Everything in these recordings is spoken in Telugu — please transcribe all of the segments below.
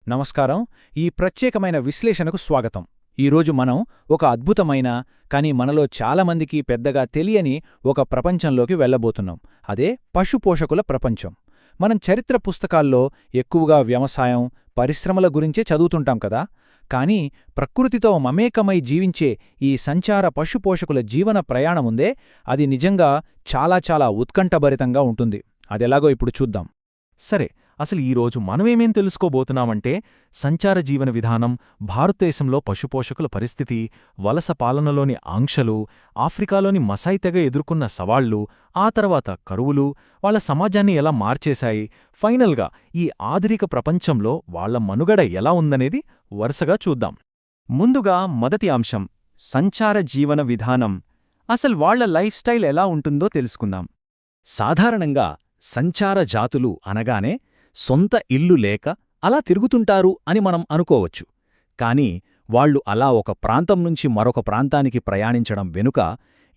నమస్కారం. ఈ ప్రత్యేకమైన విశ్లేషణకు స్వాగతం. ఈరోజు మనం ఒక అద్భుతమైన, కానీ మనలో చాలామందికి పెద్దగా తెలియని ఒక ప్రపంచంలోకి వెళ్లబోతున్నాం. అదే పశుపోషకుల ప్రపంచం. మనం చరిత్ర పుస్తకాల్లో ఎక్కువగా వ్యవసాయం, పరిశ్రమల గురించే చదువుతుంటాం కదా. కానీ ప్రకృతితో మమేకమై జీవించే ఈ సంచార పశుపోషకుల జీవన ప్రయాణముందే, అది నిజంగా చాలా చాలా ఉత్కంఠభరితంగా ఉంటుంది. అదెలాగో ఇప్పుడు చూద్దాం. సరే, అసలు ఈరోజు మనమేమేం తెలుసుకోబోతున్నామంటే సంచార జీవన విధానం, భారతదేశంలో పశుపోషకుల పరిస్థితి, వలస పాలనలోని ఆంక్షలు, ఆఫ్రికాలోని మసాయి తెగ ఎదుర్కొన్న సవాళ్లు, ఆ తర్వాత కరువులు వాళ్ల సమాజాన్ని ఎలా మార్చేశాయి, ఫైనల్గా ఈ ఆధునిక ప్రపంచంలో వాళ్ల మనుగడ ఎలా ఉందనేది వరుసగా చూద్దాం. ముందుగా మొదటి అంశం, సంచార జీవన విధానం. అసలు వాళ్ల లైఫ్ స్టైల్ ఎలా ఉంటుందో తెలుసుకుందాం. సాధారణంగా సంచార జాతులు అనగానే సొంత ఇల్లు లేక అలా తిరుగుతుంటారు అని మనం అనుకోవచ్చు. కాని వాళ్లు అలా ఒక ప్రాంతం నుంచి మరొక ప్రాంతానికి ప్రయాణించడం వెనుక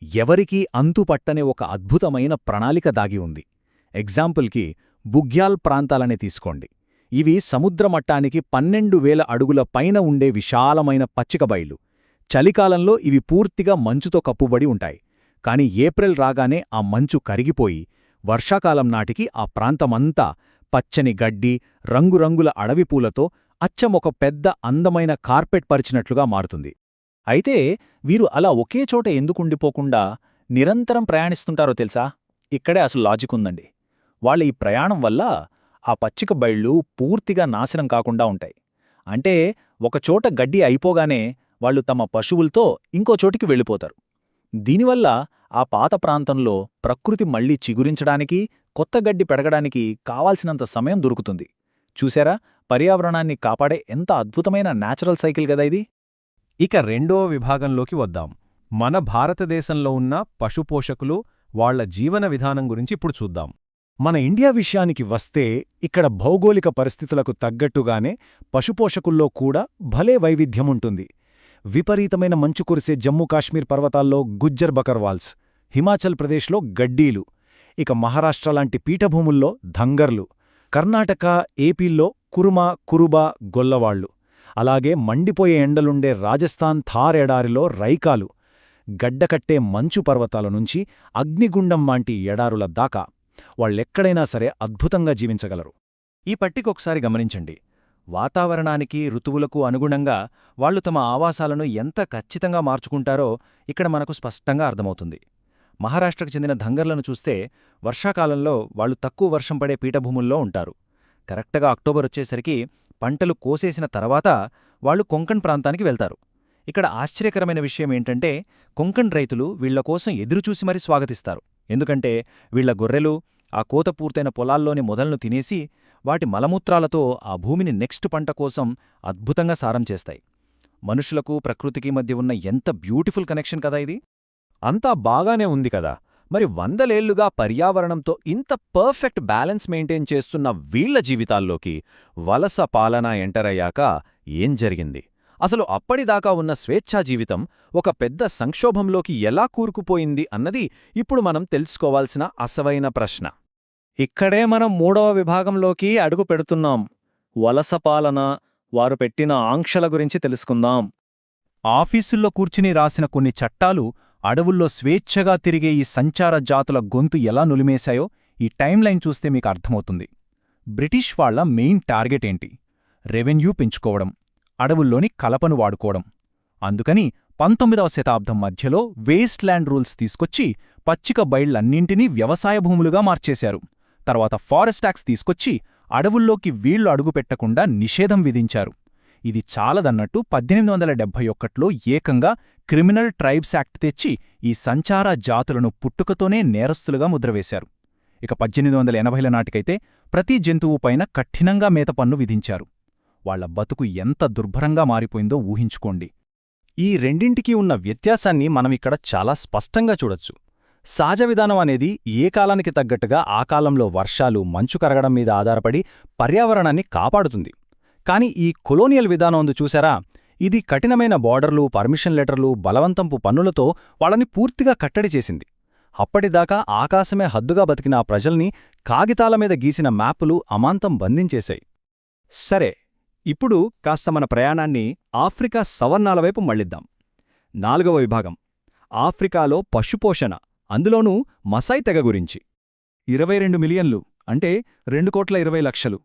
ఎవరికీ అంతుపట్టని ఒక అద్భుతమైన ప్రణాళిక దాగి ఉంది. ఎగ్జాంపుల్కి బుగ్యాల్ ప్రాంతాలనే తీసుకోండి. ఇవి సముద్రమట్టానికి 12,000 అడుగుల పైన ఉండే విశాలమైన పచ్చికబయళ్ళు. చలికాలంలో ఇవి పూర్తిగా మంచుతో కప్పుబడి ఉంటాయి. కాని ఏప్రిల్ రాగానే ఆ మంచు కరిగిపోయి వర్షాకాలం నాటికి ఆ ప్రాంతమంతా పచ్చని గడ్డి, రంగురంగుల అడవిపూలతో అచ్చమొక పెద్ద అందమైన కార్పెట్ పరిచినట్లుగా మారుతుంది. అయితే వీరు అలా ఒకే చోట ఎందుకుండిపోకుండా నిరంతరం ప్రయాణిస్తుంటారో తెలుసా? ఇక్కడే అసలు లాజిక్ ఉందండి. వాళ్ళ ఈ ప్రయాణం వల్ల ఆ పచ్చిక బయళ్ళు పూర్తిగా నాశనం కాకుండా ఉంటాయి. అంటే ఒకచోట గడ్డి అయిపోగానే వాళ్ళు తమ పశువులతో ఇంకో చోటికి వెళ్ళిపోతారు. దీనివల్ల ఆ పాత ప్రాంతంలో ప్రకృతి మళ్లీ చిగురించడానికి, కొత్త గడ్డి పెరగడానికి కావాల్సినంత సమయం దొరుకుతుంది. చూశారా, పర్యావరణాన్ని కాపాడే ఎంత అద్భుతమైన న్యాచురల్ సైకిల్ గదా ఇది. ఇక రెండో విభాగంలోకి వద్దాం. మన భారతదేశంలో ఉన్న పశుపోషకులు, వాళ్ల జీవన విధానం గురించి ఇప్పుడు చూద్దాం. మన ఇండియా విషయానికి వస్తే ఇక్కడ భౌగోళిక పరిస్థితులకు తగ్గట్టుగానే పశుపోషకుల్లో కూడా భలే వైవిధ్యముంటుంది. విపరీతమైన మంచు కురిసే జమ్మూ కాశ్మీర్ పర్వతాల్లో గుజ్జర్ బకర్వాల్స్, హిమాచల్ ప్రదేశ్లో గడ్డీలు, ఇక మహారాష్ట్ర లాంటి పీఠభూముల్లో ధంగర్లు, కర్ణాటక, ఏపీల్లో కురుమా, కురుబా, గొల్లవాళ్లు, అలాగే మండిపోయే ఎండలుండే రాజస్థాన్ థార్ ఎడారిలో రైకాలు, గడ్డకట్టే మంచు పర్వతాల నుంచి అగ్నిగుండం వంటి ఎడారుల దాకా వాళ్ళెక్కడైనా సరే అద్భుతంగా జీవించగలరు. ఈ పట్టికొకసారి గమనించండి. వాతావరణానికి, ఋతువులకు అనుగుణంగా వాళ్లు తమ ఆవాసాలను ఎంత ఖచ్చితంగా మార్చుకుంటారో ఇక్కడ మనకు స్పష్టంగా అర్థమవుతుంది. మహారాష్ట్రకు చెందిన ధంగర్లను చూస్తే వర్షాకాలంలో వాళ్లు తక్కువ వర్షం పడే పీఠభూముల్లో ఉంటారు. కరెక్ట్గా అక్టోబర్ వచ్చేసరికి పంటలు కోసేసిన తర్వాత వాళ్లు కొంకణ్ ప్రాంతానికి వెళ్తారు. ఇక్కడ ఆశ్చర్యకరమైన విషయమేంటంటే కొంకణ్ రైతులు వీళ్లకోసం ఎదురుచూసి మరీ స్వాగతిస్తారు. ఎందుకంటే వీళ్ల గొర్రెలు ఆ కోత పూర్తయిన పొలాల్లోని మొదలను తినేసి వాటి మలమూత్రాలతో ఆ భూమిని నెక్స్ట్ పంట కోసం అద్భుతంగా సారం చేస్తాయి. మనుషులకు ప్రకృతికి మధ్య ఉన్న ఎంత బ్యూటిఫుల్ కనెక్షన్ కదా ఇది. అంతా బాగానే ఉంది కదా. మరి వందలేళ్లుగా పర్యావరణంతో ఇంత పర్ఫెక్ట్ బ్యాలెన్స్ మెయింటైన్ చేస్తున్న వీళ్ల జీవితాల్లోకి వలస పాలన ఎంటరయ్యాక ఏం జరిగింది? అసలు అప్పటిదాకా ఉన్న స్వేచ్ఛా జీవితం ఒక పెద్ద సంక్షోభంలోకి ఎలా కూరుకుపోయింది అన్నది ఇప్పుడు మనం తెలుసుకోవాల్సిన అసవైన ప్రశ్న. ఇక్కడే మనం మూడవ విభాగంలోకి అడుగు పెడుతున్నాం. వలస పాలన, వారు పెట్టిన ఆంక్షల గురించి తెలుసుకుందాం. ఆఫీసుల్లో కూర్చుని రాసిన కొన్ని చట్టాలు అడవుల్లో స్వేచ్ఛగా తిరిగే ఈ సంచార జాతుల గొంతు ఎలా నులిమేశాయో ఈ టైంలైన్ చూస్తే మీకు అర్థమవుతుంది. బ్రిటిష్ వాళ్ల మెయిన్ టార్గెట్ ఏంటి? రెవెన్యూ పెంచుకోవడం, అడవుల్లోని కలపను వాడుకోవడం. అందుకని 19వ శతాబ్దం మధ్యలో వేస్ట్ ల్యాండ్ రూల్స్ తీసుకొచ్చి పచ్చిక బయళ్లన్నింటినీ వ్యవసాయ భూములుగా మార్చేశారు. తర్వాత ఫారెస్ట్ యాక్ట్స్ తీసుకొచ్చి అడవుల్లోకి వీళ్లు అడుగుపెట్టకుండా నిషేధం విధించారు. ఇది చాలదన్నట్టు 1871లో ఏకంగా క్రిమినల్ ట్రైబ్స్ యాక్ట్ తెచ్చి ఈ సంచార జాతులను పుట్టుకతోనే నేరస్తులుగా ముద్రవేశారు. ఇక 1880ల నాటికైతే ప్రతి జంతువుపైన కఠినంగా మేత పన్ను విధించారు. వాళ్ల బతుకు ఎంత దుర్భరంగా మారిపోయిందో ఊహించుకోండి. ఈ రెండింటికీ ఉన్న వ్యత్యాసాన్ని మనమిక్కడ చాలా స్పష్టంగా చూడొచ్చు. సహజ విధానం అనేది ఏ కాలానికి తగ్గట్టుగా ఆ కాలంలో వర్షాలు, మంచు కరగడం మీద ఆధారపడి పర్యావరణాన్ని కాపాడుతుంది. కాని ఈ కొలోనియల్ విధానం ఉంది చూశారా, ఇది కఠినమైన బార్డర్లు, పర్మిషన్ లెటర్లు, బలవంతంపు పన్నులతో వాళ్ళని పూర్తిగా కట్టడి చేసింది. అప్పటిదాకా ఆకాశమే హద్దుగా బతికిన ఆ ప్రజల్ని కాగితాల మీద గీసిన మ్యాపులు అమాంతం బంధించేశాయి. సరే, ఇప్పుడు కాస్త మన ప్రయాణాన్ని ఆఫ్రికా సవర్ణాల వైపు మళ్ళిద్దాం. 4వ విభాగం ఆఫ్రికాలో పశుపోషణ, అందులోనూ మసాయ్ తెగ గురించి. 22 మిలియన్లు అంటే 2,20,00,000.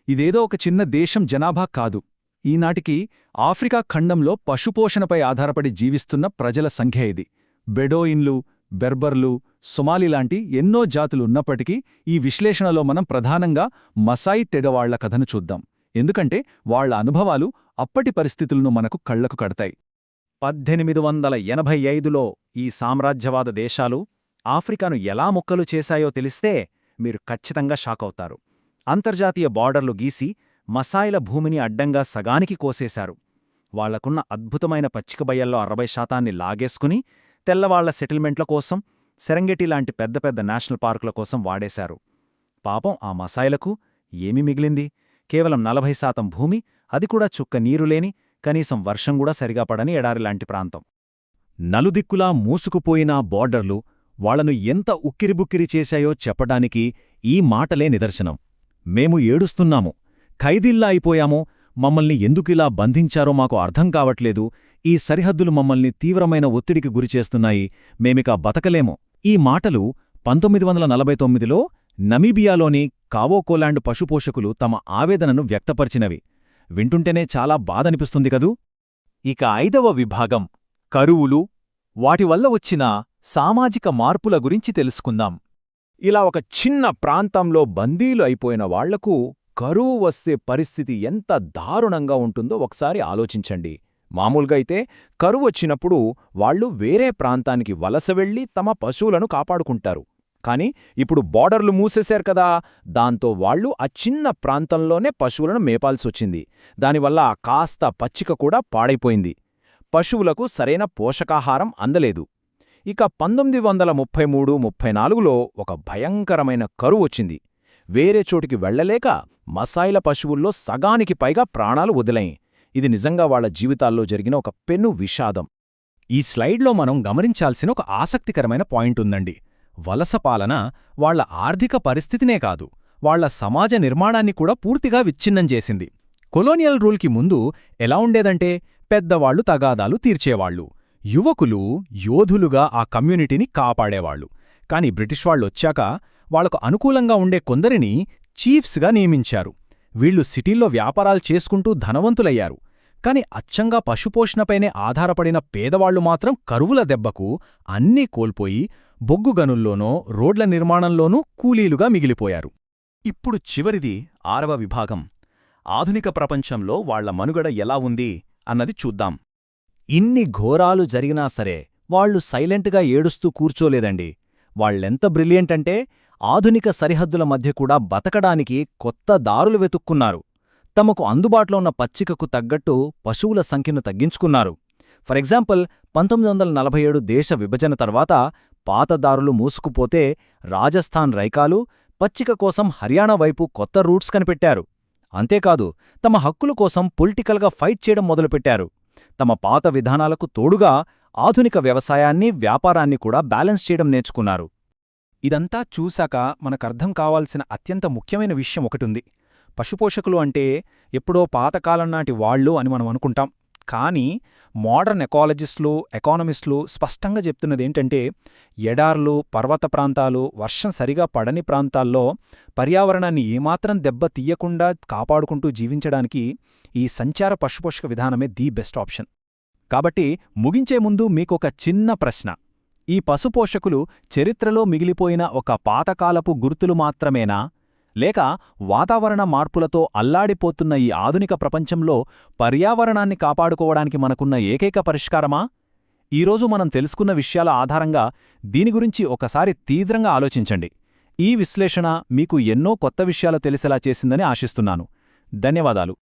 ఇదేదో ఒక చిన్న దేశం జనాభా కాదు. ఈనాటికి ఆఫ్రికా ఖండంలో పశుపోషణపై ఆధారపడి జీవిస్తున్న ప్రజల సంఖ్య ఇది. బెడోయిన్లు, బెర్బర్లు, సొమాలిలాంటి ఎన్నో జాతులున్నప్పటికీ ఈ విశ్లేషణలో మనం ప్రధానంగా మసాయి తెగవాళ్ల కథను చూద్దాం. ఎందుకంటే వాళ్ల అనుభవాలు అప్పటి పరిస్థితులను మనకు కళ్లకు కడతాయి. 1885లో ఈ సామ్రాజ్యవాద దేశాలు ఆఫ్రికాను ఎలా ముక్కలు చేశాయో తెలిస్తే మీరు ఖచ్చితంగా షాకవుతారు. అంతర్జాతీయ బార్డర్లు గీసి మసాయిల భూమిని అడ్డంగా సగానికి కోసేశారు. వాళ్లకున్న అద్భుతమైన పచ్చికబయల్లో 60% లాగేసుకుని తెల్లవాళ్ల సెటిల్మెంట్ల కోసం, సెరెంగెటి లాంటి పెద్ద పెద్ద నేషనల్ పార్కుల కోసం వాడేశారు. పాపం ఆ మసాయిలకు ఏమి మిగిలింది? కేవలం 40% భూమి, అది కూడా చుక్క నీరులేని, కనీసం వర్షం కూడా సరిగా పడని ఎడారిలాంటి ప్రాంతం. నలుదిక్కులా మూసుకుపోయిన బోర్డర్లు వాళ్లను ఎంత ఉక్కిరిబుక్కిరి చేశాయో చెప్పడానికి ఈ మాటలే నిదర్శనం. మేము ఏడుస్తున్నాము, ఖైదీల్లా అయిపోయాము, మమ్మల్ని ఎందుకిలా బంధించారో మాకు అర్థం కావట్లేదు, ఈ సరిహద్దులు మమ్మల్ని తీవ్రమైన ఒత్తిడికి గురిచేస్తున్నాయి, మేమిక బతకలేము. ఈ మాటలు 1949లో నమీబియాలోని కావోకోలాండ్ పశుపోషకులు తమ ఆవేదనను వ్యక్తపరిచినవి. వింటుంటేనే చాలా బాధనిపిస్తుంది కదూ. ఇక 5వ విభాగం కరువులు, వాటివల్ల వచ్చిన సామాజిక మార్పుల గురించి తెలుసుకుందాం. ఇలా ఒక చిన్న ప్రాంతంలో బందీలు అయిపోయిన వాళ్లకు కరువు వస్తే పరిస్థితి ఎంత దారుణంగా ఉంటుందో ఒకసారి ఆలోచించండి. మామూలుగా అయితే కరువు వచ్చినప్పుడు వాళ్లు వేరే ప్రాంతానికి వలస వెళ్లి తమ పశువులను కాపాడుకుంటారు. కాని ఇప్పుడు బోర్డర్లు మూసేశారు కదా, దాంతో వాళ్లు ఆ చిన్న ప్రాంతంలోనే పశువులను మేపాల్సొచ్చింది. దానివల్ల కాస్త పచ్చిక కూడా పాడైపోయింది. పశువులకు సరైన పోషకాహారం అందలేదు. ఇక 1933-34లో ఒక భయంకరమైన కరువు వచ్చింది. వేరే చోటికి వెళ్లలేక మసాయిల పశువుల్లో సగానికి పైగా ప్రాణాలు వదిలాయి. ఇది నిజంగా వాళ్ల జీవితాల్లో జరిగిన ఒక పెను విషాదం. ఈ స్లైడ్లో మనం గమనించాల్సిన ఒక ఆసక్తికరమైన పాయింట్ ఉందండి. వలస పాలన వాళ్ల ఆర్థిక పరిస్థితినే కాదు, వాళ్ల సమాజ నిర్మాణాన్ని కూడా పూర్తిగా విచ్ఛిన్నం చేసింది. కొలోనియల్ రూల్కి ముందు ఎలా ఉండేదంటే పెద్దవాళ్లు తగాదాలు తీర్చేవాళ్లు, యువకులు యోధులుగా ఆ కమ్యూనిటీని కాపాడేవాళ్లు. కాని బ్రిటిష్ వాళ్ళొచ్చాక వాళ్లకు అనుకూలంగా ఉండే కొందరిని చీఫ్స్గా నియమించారు. వీళ్లు సిటీల్లో వ్యాపారాలు చేసుకుంటూ ధనవంతులయ్యారు. కాని అచ్చంగా పశుపోషణపైనే ఆధారపడిన పేదవాళ్లు మాత్రం కరువుల దెబ్బకు అన్నీ కోల్పోయి బొగ్గు గనుల్లోనో రోడ్ల నిర్మాణంలోనూ కూలీలుగా మిగిలిపోయారు. ఇప్పుడు చివరిది 6వ విభాగం ఆధునిక ప్రపంచంలో వాళ్ల మనుగడ ఎలా ఉంది అన్నది చూద్దాం. ఇన్ని ఘోరాలు జరిగినా సరే వాళ్లు సైలెంట్గా ఏడుస్తూ కూర్చోలేదండి. వాళ్లెంత బ్రిలియంట్ అంటే ఆధునిక సరిహద్దుల మధ్య కూడా బతకడానికి కొత్త దారులు వెతుక్కున్నారు. తమకు అందుబాటులో ఉన్న పచ్చికకు తగ్గట్టు పశువుల సంఖ్యను తగ్గించుకున్నారు. ఫర్ ఎగ్జాంపుల్ 1947 దేశ విభజన తర్వాత పాత దారులు మూసుకుపోతే రాజస్థాన్ రైకాలు పచ్చిక కోసం హర్యానా వైపు కొత్త రూట్స్ కనిపెట్టారు. అంతేకాదు తమ హక్కుల కోసం పొలిటికల్గా ఫైట్ చేయడం మొదలుపెట్టారు. తమ పాత విధానాలకు తోడుగా ఆధునిక వ్యవసాయాన్ని, వ్యాపారాన్ని కూడా బ్యాలెన్స్ చేయడం నేర్చుకున్నారు. ఇదంతా చూశాక మనకర్థం కావాల్సిన అత్యంత ముఖ్యమైన విషయం ఒకటుంది. పశుపోషకులు అంటే ఎప్పుడో పాతకాలం నాటి వాళ్లు అని మనం అనుకుంటాం. కానీ మోడర్న్ ఎకాలజిస్టులు, ఎకానమిస్టులు స్పష్టంగా చెప్తున్నదేంటంటే ఎడార్లు, పర్వత ప్రాంతాలు, వర్షం సరిగా పడని ప్రాంతాల్లో పర్యావరణాన్ని ఏమాత్రం దెబ్బ తీయకుండా కాపాడుకుంటూ జీవించడానికి ఈ సంచార పశుపోషక విధానమే ది బెస్ట్ ఆప్షన్. కాబట్టి ముగించే ముందు మీకొక చిన్న ప్రశ్న. ఈ పశుపోషకులు చరిత్రలో మిగిలిపోయిన ఒక పాతకాలపు గుర్తులు మాత్రమేనా? లేక వాతావరణ మార్పులతో అల్లాడిపోతున్న ఈ ఆధునిక ప్రపంచంలో పర్యావరణాన్ని కాపాడుకోవడానికి మనకున్న ఏకైక పరిష్కారమా? ఈరోజు మనం తెలుసుకున్న విషయాల ఆధారంగా దీని గురించి ఒకసారి తీవ్రంగా ఆలోచించండి. ఈ విశ్లేషణ మీకు ఎన్నో కొత్త విషయాలు తెలిసేలా చేసిందని ఆశిస్తున్నాను. ధన్యవాదాలు.